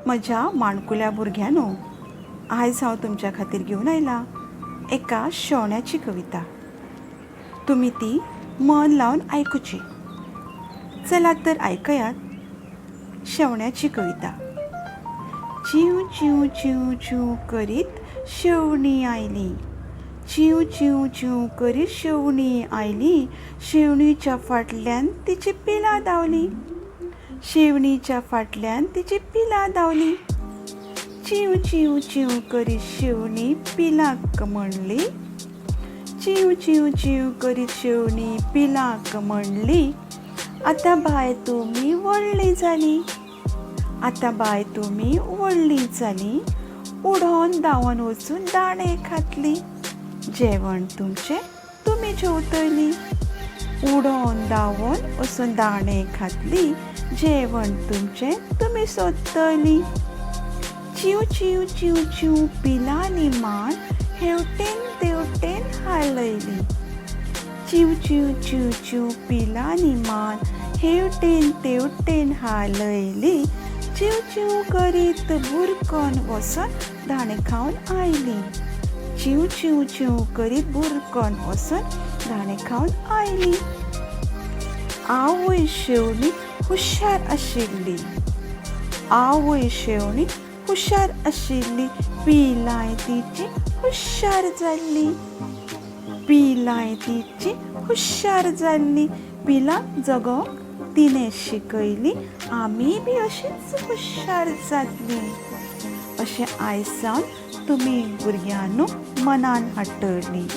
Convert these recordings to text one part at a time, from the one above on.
म्हज्या माणकुल्या भुरग्यांनो, आयज हांव तुमच्या खातीर घेवन आयलां एका शेवण्याची कविता. तुमी ती मन लावन आयकुची. चलात तर आयकयात शेवण्याची कविता. चिव चिव चिव चिव करीत शेवणी आयली, चिव चिव चिव करीत शेवणी आयली. शेवणीच्या फाटल्यान तिची पिलां धांवली, शेवणीच्या फाटल्यान तिची पिलां धांवली. चिव चिव चिव करीत शेवणी पिलांक म्हणली, चिव चिव चिव करीत शेवणी पिलांक म्हणली. आतां बाय तुमी व्हडली जाली, आतां बाय तुमी व्हडली जाली. उडोवन धांवून वचून दाणे खातली, जेवण तुमचें तुमी जेवतली. उडोवन धांवून वचून दाणे खातली, जेवण तुमचें तुमी सोदतली. चिव चिव चिव चिव पिलांनी मान हेवटेन तेवटेन हालयली, चिव चिव चिव चिव पिलांनी मान हेवटेन तेवटेन हालयली. चिव चिव करीत बुरकोन वचून दाणे खावन आयली, चिव चिव चिव करीत बुरकोन वचून दाणे खावन आयली. आवय शेवणी हुशार आशिल्ली, आवय शेवणी हुशार आशिल्ली. पिलांय तिची हुशार जाल्ली, पिलांय तिची हुशार जाल्ली. पिलां जगोंक तिणें शिकयली, आमी बी अशींच हुशार जातलीं. अशें आयज सावन तुमी भुरग्यांनो मनान हाडटलीं.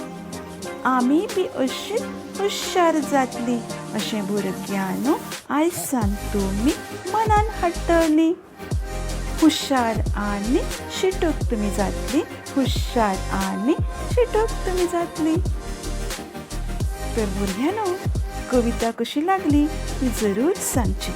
आमी बी अशींच हुशार जातलीं अशें भुरग्यांनो आयज सावन तुमी मनान हाडटलीं. हुशार आनी शिटूक तुमी जातलीं, हुशार आनी शिटूक तुमी जातलीं. तर भुरग्यांनो, कविता कशी लागली ती जरूर सांगची.